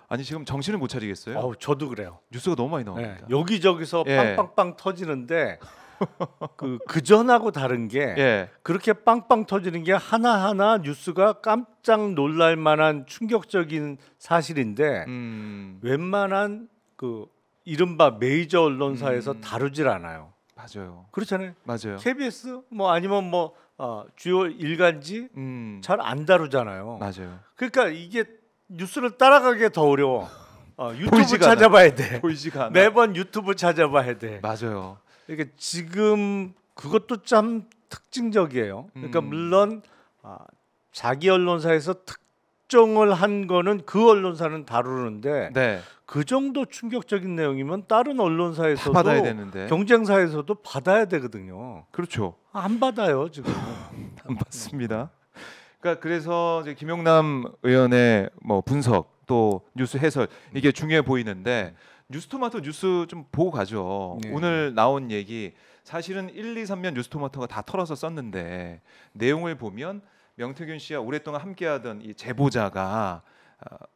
아니 지금 정신을 못 차리겠어요. 저도 그래요. 뉴스가 너무 많이 네, 나옵니다. 여기저기서 예. 빵빵빵 터지는데 그 전하고 다른 게 예. 그렇게 빵빵 터지는 게 하나하나 뉴스가 깜짝 놀랄 만한 충격적인 사실인데 웬만한 그 이른바 메이저 언론사에서 다루질 않아요. 맞아요. 그렇잖아요. 맞아요. KBS 뭐 아니면 뭐 주요 일간지 잘 안 다루잖아요. 맞아요. 그러니까 이게 뉴스를 따라가기 더 어려워. 유튜브 보이지가 찾아봐야 돼. 보이지가 않아. 매번 유튜브 찾아봐야 돼. 맞아요. 그러니까 지금 그것도 참 특징적이에요. 그러니까 물론 자기 언론사에서 특정을 한 거는 그 언론사는 다루는데 네. 그 정도 충격적인 내용이면 다른 언론사에서도 받아야 되는데. 경쟁사에서도 받아야 되거든요. 그렇죠. 안 받아요 지금. 안 받습니다. 그러니까 그래서 이제 김용남 의원의 뭐 분석 또 뉴스 해설 이게 중요해 보이는데 뉴스토마토 뉴스 좀 보고 가죠. 네. 오늘 나온 얘기 사실은 1, 2, 3면 뉴스토마토가 다 털어서 썼는데 내용을 보면 명태균 씨와 오랫동안 함께하던 이 제보자가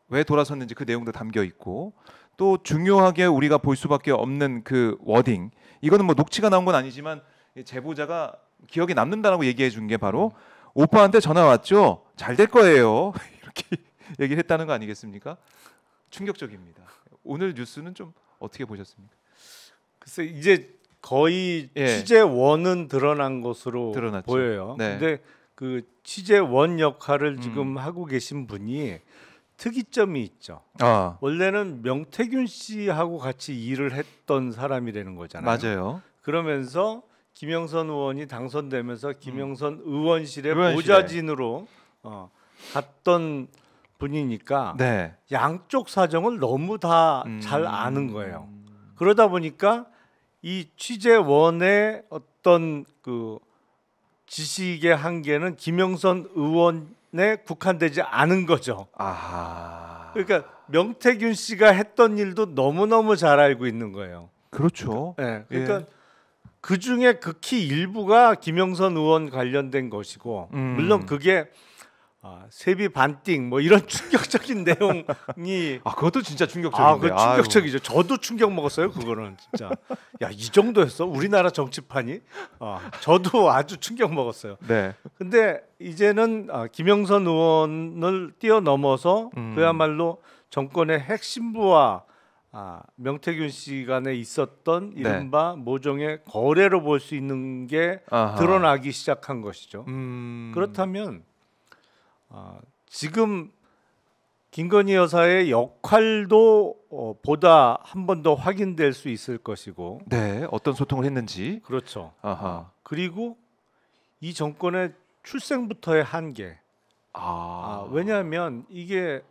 왜 돌아섰는지 그 내용도 담겨 있고 또 중요하게 우리가 볼 수밖에 없는 그 워딩 이거는 뭐 녹취가 나온 건 아니지만 제보자가 기억에 남는다라고 얘기해 준 게 바로 오빠한테 전화 왔죠. 잘 될 거예요. 이렇게 얘기를 했다는 거 아니겠습니까? 충격적입니다. 오늘 뉴스는 좀 어떻게 보셨습니까? 글쎄 이제 거의 예. 취재원은 드러난 것으로 드러났죠. 보여요. 네. 근데 그 취재원 역할을 지금 하고 계신 분이 특이점이 있죠. 원래는 명태균 씨하고 같이 일을 했던 사람이라는 거잖아요. 맞아요. 그러면서 김영선 의원이 당선되면서 김영선 의원실의 의원실에. 보좌진으로 갔던 분이니까 네. 양쪽 사정을 너무 다 잘 아는 거예요. 그러다 보니까 이 취재원의 어떤 그 지식의 한계는 김영선 의원에 국한되지 않은 거죠. 아하. 그러니까 명태균 씨가 했던 일도 너무너무 잘 알고 있는 거예요. 그렇죠. 네, 그러니까 그 중에 극히 일부가 김영선 의원 관련된 것이고 물론 그게 세비 반띵 뭐 이런 충격적인 내용이 그것도 진짜 충격적인데. 그 충격적이죠. 저도 충격 먹었어요. 그거는 진짜 야 이 정도였어 우리나라 정치판이. 저도 아주 충격 먹었어요. 네. 근데 이제는 김영선 의원을 뛰어넘어서 그야말로 정권의 핵심부와 명태균 씨 간에 있었던 이른바 모종의 거래로 볼 수 있는 게 드러나기 시작한 것이죠. 그렇다면 지금 김건희 여사의 역할도 보다 한 번 더 확인될 수 있을 것이고, 네, 어떤 소통을 했는지. 그렇죠. 아하. 그리고 이 정권의 출생부터의 한계. 왜냐하면 이게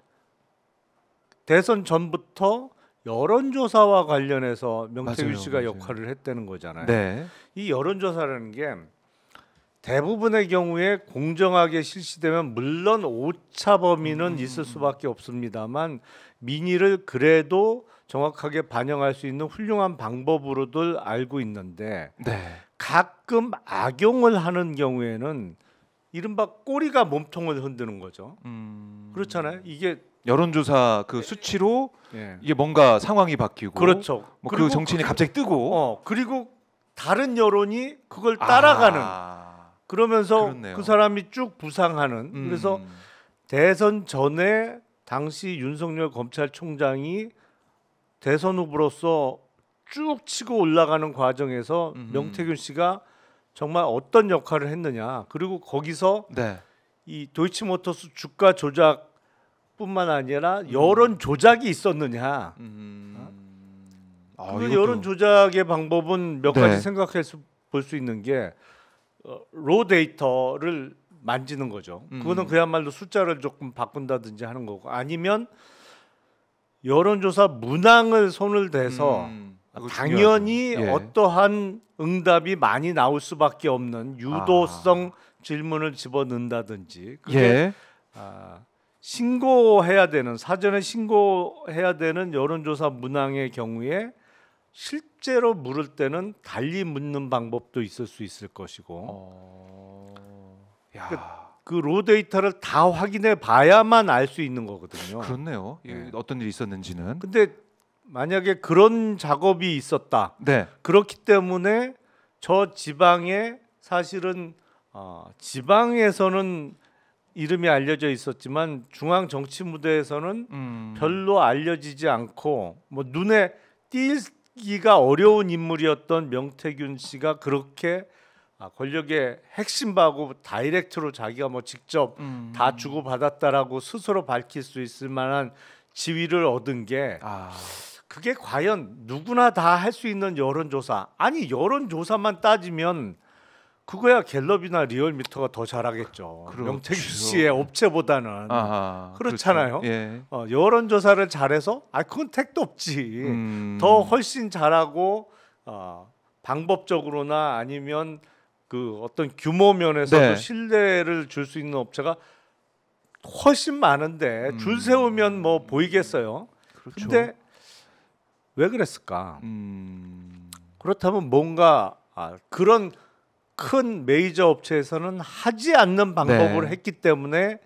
대선 전부터 여론조사와 관련해서 명태균 맞아요, 씨가 맞아요. 역할을 했다는 거잖아요. 네. 이 여론조사라는 게 대부분의 경우에 공정하게 실시되면 물론 오차 범위는 있을 수밖에 없습니다만 민의를 그래도 정확하게 반영할 수 있는 훌륭한 방법으로들 알고 있는데 네. 가끔 악용을 하는 경우에는 이른바 꼬리가 몸통을 흔드는 거죠. 그렇잖아요. 이게 여론조사 그 수치로 예. 이게 뭔가 상황이 바뀌고 그렇죠. 뭐 그 정치인이 갑자기 뜨고 그리고 다른 여론이 그걸 따라가는 그러면서 그렇네요. 그 사람이 쭉 부상하는. 그래서 대선 전에 당시 윤석열 검찰총장이 대선 후보로서 쭉 치고 올라가는 과정에서 명태균 씨가 정말 어떤 역할을 했느냐. 그리고 거기서 네. 이 도이치모터스 주가 조작뿐만 아니라 여론 조작이 있었느냐. 그 여론 조작의 방법은 몇 가지 생각해 볼 수 있는 게 로 데이터를 만지는 거죠. 그거는 그야말로 숫자를 조금 바꾼다든지 하는 거고, 아니면 여론조사 문항을 손을 대서 당연히 어떠한 응답이 많이 나올 수밖에 없는 유도성 질문을 집어넣는다든지, 그게 신고해야 되는, 사전에 신고해야 되는 여론조사 문항의 경우에 실제로 물을 때는 달리 묻는 방법도 있을 수 있을 것이고, 야. 그 로 데이터를 다 확인해 봐야만 알 수 있는 거거든요. 그렇네요. 네. 어떤 일이 있었는지는. 근데 만약에 그런 작업이 있었다. 네. 그렇기 때문에 저 지방에 사실은 지방에서는 이름이 알려져 있었지만 중앙 정치 무대에서는 별로 알려지지 않고 뭐 눈에 띄기가 어려운 인물이었던 명태균 씨가 그렇게 권력의 핵심하고 다이렉트로 자기가 뭐 직접 다 주고 받았다라고 스스로 밝힐 수 있을 만한 지위를 얻은 게 그게 과연 누구나 다 할 수 있는 여론조사 아니 여론조사만 따지면 그거야 갤럽이나 리얼미터가 더 잘하겠죠. 그렇죠. 명태균 씨의 업체보다는 그렇잖아요. 그렇죠. 예. 여론조사를 잘해서 그건 택도 없지. 더 훨씬 잘하고 방법적으로나 아니면 그 어떤 규모 면에서도 네. 신뢰를 줄 수 있는 업체가 훨씬 많은데 줄 세우면 뭐 보이겠어요. 그렇죠. 근데 왜 그랬을까? 그렇다면 뭔가 그런 큰 메이저 업체에서는 하지 않는 방법을 네. 했기 때문에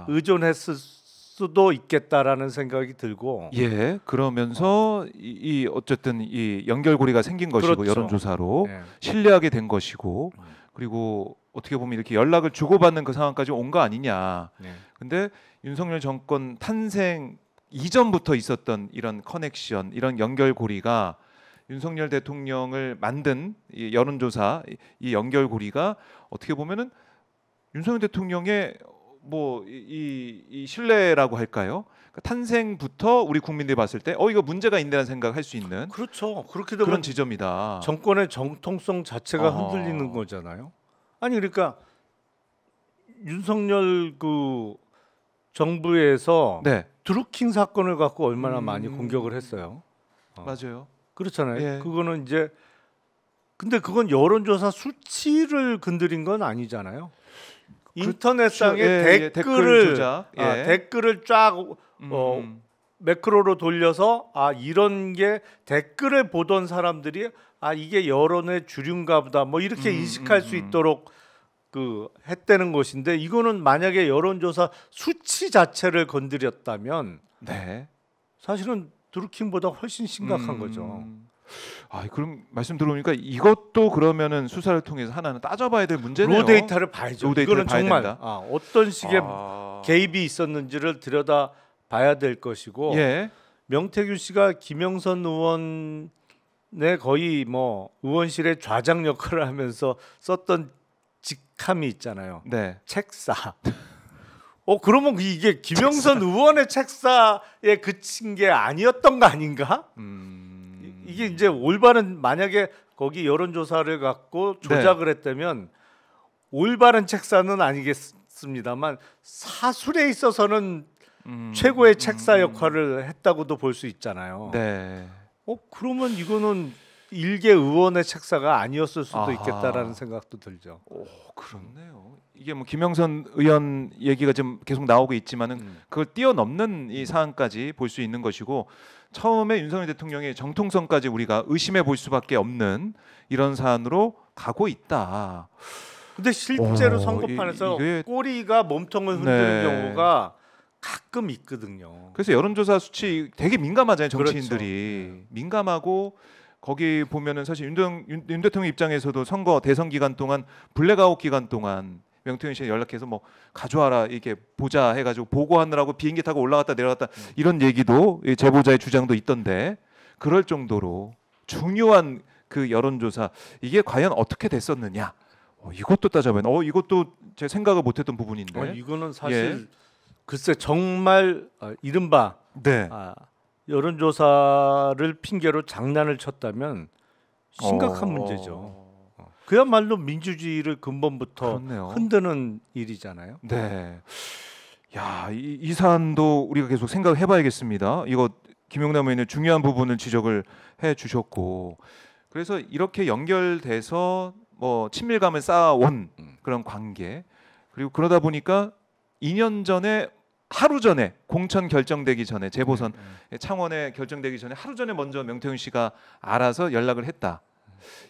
의존했을 수도 있겠다라는 생각이 들고 예, 그러면서 이 어쨌든 이 연결고리가 생긴 것이고 그렇죠. 여론조사로 네. 신뢰하게 된 것이고 그리고 어떻게 보면 이렇게 연락을 주고받는 그 상황까지 온 거 아니냐. 네. 근데 윤석열 정권 탄생 이전부터 있었던 이런 커넥션, 이런 연결고리가 윤석열 대통령을 만든 이 여론조사 이 연결고리가 어떻게 보면은 윤석열 대통령의 뭐 이 신뢰라고 할까요? 그러니까 탄생부터 우리 국민들이 봤을 때 이거 문제가 있다는 생각할 수 있는 그렇죠. 그렇게 되면 그런 지점이다. 정권의 정통성 자체가 흔들리는 거잖아요. 아니 그러니까 윤석열 그 정부에서 네, 드루킹 사건을 갖고 얼마나 많이 공격을 했어요. 맞아요. 그렇잖아요. 예. 그거는 이제 근데 그건 여론조사 수치를 건드린 건 아니잖아요. 인터넷상에 예, 댓글 조작. 예. 댓글을 쫙 매크로로 돌려서 이런 게 댓글을 보던 사람들이 이게 여론의 주류인가 보다 뭐 이렇게 인식할 수 있도록 그 했다는 것인데 이거는 만약에 여론조사 수치 자체를 건드렸다면 네. 사실은 드루킹보다 훨씬 심각한 거죠. 그럼 말씀 들어보니까 이것도 그러면은 수사를 통해서 하나는 따져봐야 될 문제네요. 로 데이터를 봐야죠. 로 데이터를 이거는 봐야 정말 된다. 어떤 식의 개입이 있었는지를 들여다 봐야 될 것이고 예. 명태균 씨가 김영선 의원의 거의 뭐 의원실의 좌장 역할을 하면서 썼던 직함이 있잖아요. 네. 책사. 그러면 이게 김영선 의원의 책사에 그친 게 아니었던 거 아닌가? 이게 이제 올바른 만약에 거기 여론조사를 갖고 조작을 했다면 올바른 책사는 아니겠습니다만 사술에 있어서는 최고의 책사 역할을 했다고도 볼 수 있잖아요. 네. 그러면 이거는 일개 의원의 책사가 아니었을 수도 있겠다라는 생각도 들죠. 그렇네요. 이게 뭐 김영선 의원 얘기가 좀 계속 나오고 있지만은 그걸 뛰어넘는 이 사안까지 볼 수 있는 것이고 처음에 윤석열 대통령의 정통성까지 우리가 의심해 볼 수밖에 없는 이런 사안으로 가고 있다. 근데 실제로 선거판에서 이게 꼬리가 몸통을 흔드는 경우가 가끔 있거든요. 그래서 여론조사 수치 되게 민감하잖아요. 정치인들이 그렇죠. 민감하고 거기 보면은 사실 윤 대통령 입장에서도 선거 대선 기간 동안 블랙아웃 기간 동안 명태균 씨에 연락해서 뭐 가져와라 이렇게 보자 해가지고 보고하느라고 비행기 타고 올라갔다 내려갔다 이런 얘기도 제보자의 주장도 있던데 그럴 정도로 중요한 그 여론조사 이게 과연 어떻게 됐었느냐 이것도 따져봐야 이것도 제 생각을 못했던 부분인데 이거는 사실 글쎄 정말 이른바 여론조사를 핑계로 장난을 쳤다면 심각한 문제죠. 그야말로 민주주의를 근본부터 그렇네요. 흔드는 일이잖아요. 네. 이 사안도 우리가 계속 생각을 해봐야겠습니다. 이거 김용남 의원의 중요한 부분을 지적을 해주셨고, 그래서 이렇게 연결돼서 뭐 친밀감을 쌓아온 그런 관계, 그리고 그러다 보니까 2년 전에 하루 전에 공천 결정되기 전에 재보선 창원에 결정되기 전에 하루 전에 먼저 명태균 씨가 알아서 연락을 했다.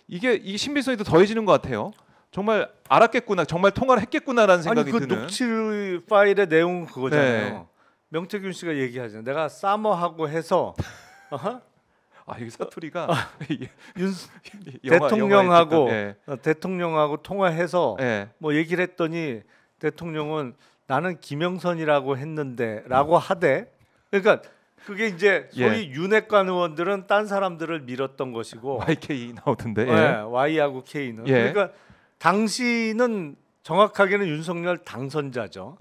이게 이 신빙성이 더 더해지는 것 같아요. 정말 알았겠구나, 정말 통화를 했겠구나라는 생각이 아니 그 드는. 녹취 파일의 내용은 그거잖아요. 네. 명태균 씨가 얘기하잖아요. 내가 사모하고 해서 이게 사투리가 윤 영화, 대통령하고 영화에 듣던, 대통령하고 통화해서 뭐 얘기를 했더니 대통령은 나는 김영선이라고 했는데라고 하대. 그러니까 그게 이제 소위 윤핵관 의원들은 딴 사람들을 밀었던 것이고 YK 나오던데. Y하고 K는 예. 그러니까 당시는 정확하게는 윤석열 당선자죠.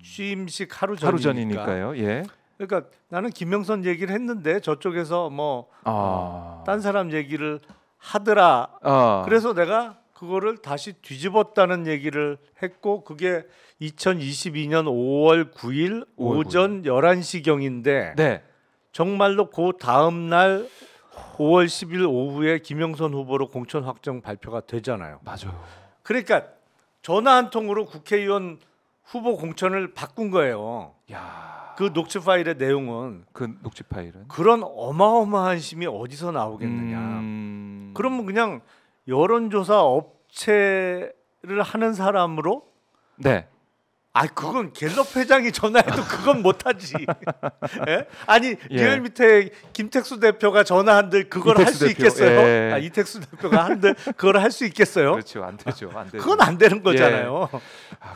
취임식 하루 하루 전이니까. 전이니까요. 예. 그러니까 나는 김영선 얘기를 했는데 저쪽에서 딴 사람 얘기를 하더라. 그래서 내가 그거를 다시 뒤집었다는 얘기를 했고 그게 2022년 5월 9일 오전 11시경인데 네. 정말로 그 다음 날 5월 10일 오후에 김영선 후보로 공천 확정 발표가 되잖아요. 맞아요. 그러니까 전화 한 통으로 국회의원 후보 공천을 바꾼 거예요. 야. 그 녹취 파일의 내용은 그 녹취 파일은 그런 어마어마한 힘이 어디서 나오겠느냐. 그러면 그냥 여론조사 업체를 하는 사람으로 네. 그건 갤럽 회장이 전화해도 그건 못하지. 예? 아니 리얼미터 김택수 대표가 전화한들 그걸 할 수 있겠어요? 예. 이택수 대표가 한들 그걸 할 수 있겠어요? 그렇죠. 안 되죠. 안 되죠. 그건 안 되는 거잖아요.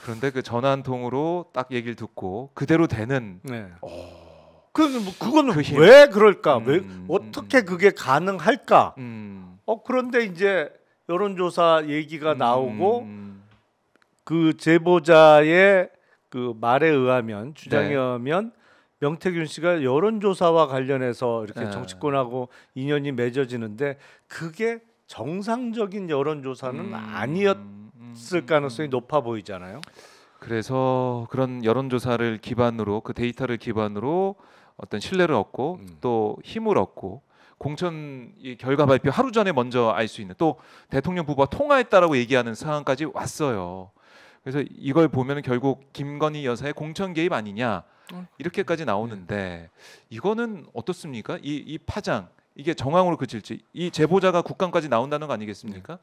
그런데 그 전화 한 통으로 딱 얘기를 듣고 그대로 되는. 네. 그거는 그 힘. 왜 그럴까? 왜 어떻게 그게 가능할까? 그런데 이제 여론조사 얘기가 나오고 그 제보자의 그 말에 의하면 주장에 의하면 명태균 씨가 여론조사와 관련해서 이렇게 정치권하고 인연이 맺어지는데 그게 정상적인 여론조사는 아니었을 가능성이 높아 보이잖아요. 그래서 그런 여론조사를 기반으로 그 데이터를 기반으로 어떤 신뢰를 얻고 또 힘을 얻고 공천 이 결과 발표 하루 전에 먼저 알 수 있는 또 대통령 부부와 통화했다라고 얘기하는 상황까지 왔어요. 그래서 이걸 보면 결국 김건희 여사의 공천 개입 아니냐 이렇게까지 나오는데 이거는 어떻습니까? 이 파장 이게 정황으로 그칠지 이 제보자가 국감까지 나온다는 거 아니겠습니까?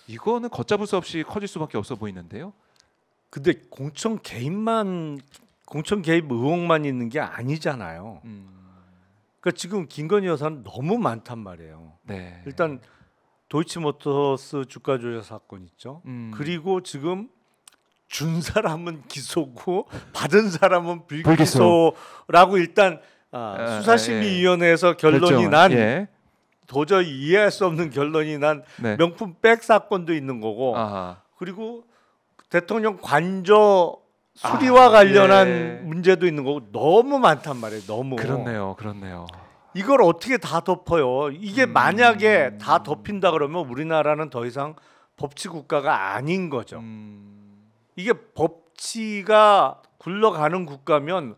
이거는 걷잡을 수 없이 커질 수밖에 없어 보이는데요. 근데 공천 개입 의혹만 있는 게 아니잖아요. 그러니까 지금 김건희 여사는 너무 많단 말이에요. 네. 일단 도이치모터스 주가 조작 사건 있죠. 그리고 지금 준 사람은 기소고 받은 사람은 불기소라고 일단 수사심의위원회에서 결론이 난 도저히 이해할 수 없는 결론이 난 명품 백 사건도 있는 거고 그리고 대통령 관저 수리와 관련한 문제도 있는 거고 너무 많단 말이에요. 너무. 그렇네요. 이걸 어떻게 다 덮어요? 이게 만약에 다 덮인다 그러면 우리나라는 더 이상 법치 국가가 아닌 거죠. 이게 법치가 굴러가는 국가면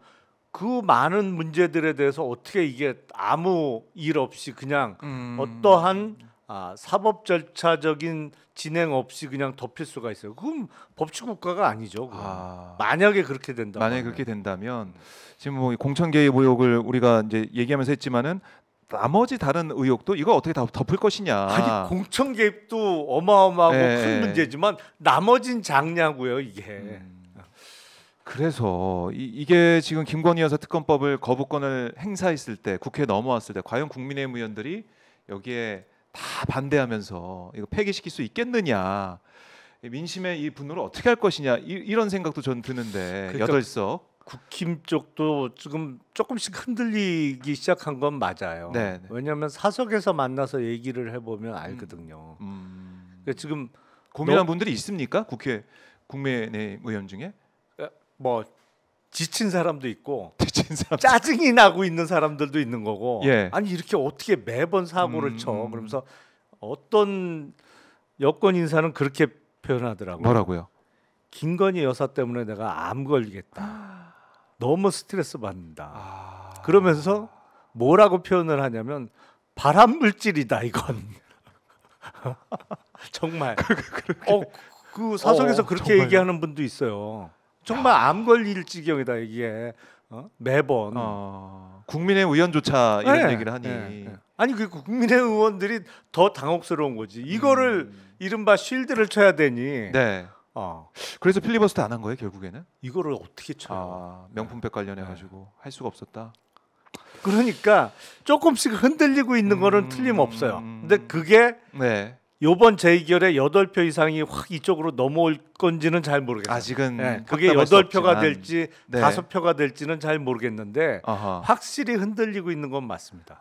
그 많은 문제들에 대해서 어떻게 이게 아무 일 없이 그냥 어떠한 사법 절차적인 진행 없이 그냥 덮일 수가 있어요. 그럼 법치 국가가 아니죠. 만약에 그렇게 된다면. 만약에 그렇게 된다면 지금 뭐 공천 개입 의혹을 우리가 이제 얘기하면서 했지만은 나머지 다른 의혹도 이거 어떻게 다 덮을 것이냐. 아니 공천 개입도 어마어마하고 큰 문제지만 나머진 작냐고요 이게. 그래서 이게 지금 김건희 여사 특검법을 거부권을 행사했을 때 국회에 넘어왔을 때 과연 국민의힘 의원들이 여기에 다 반대하면서 이거 폐기시킬 수 있겠느냐. 민심의 이 분노를 어떻게 할 것이냐 이런 생각도 전 드는데 그러니까 8석 국힘 쪽도 지금 조금씩 흔들리기 시작한 건 맞아요. 네. 왜냐하면 사석에서 만나서 얘기를 해보면 알거든요. 그러니까 지금 고민한 분들이 있습니까? 국민의힘 의원 중에? 뭐 지친 사람도 있고 지친 사람 짜증이 나고 있는 사람들도 있는 거고 예. 아니 이렇게 어떻게 매번 사고를 쳐 그러면서 어떤 여권 인사는 그렇게 표현하더라고요. 뭐라고요? 김건희 여사 때문에 내가 암 걸리겠다. 너무 스트레스 받는다. 그러면서 뭐라고 표현을 하냐면 발암 물질이다 이건. 정말. 그 사석에서 그렇게 정말요? 얘기하는 분도 있어요. 정말 암 걸릴 지경이다 이게 매번. 국민의 의원조차 이런 네, 얘기를 하니. 네. 아니 그 국민의 의원들이 더 당혹스러운 거지. 이거를 이른바 쉴드를 쳐야 되니. 네. 그래서 필리버스터 안 한 거예요 결국에는? 이거를 어떻게 쳐요? 명품백 관련해 가지고 할 수가 없었다. 그러니까 조금씩 흔들리고 있는 거는 틀림없어요. 근데 그게 네. 요번 재의결에 8표 이상이 확 이쪽으로 넘어올 건지는 잘 모르겠어요. 아직은 네, 그게 확답할 수 8표가 없지만. 될지 네. 5표가 될지는 잘 모르겠는데 아하. 확실히 흔들리고 있는 건 맞습니다.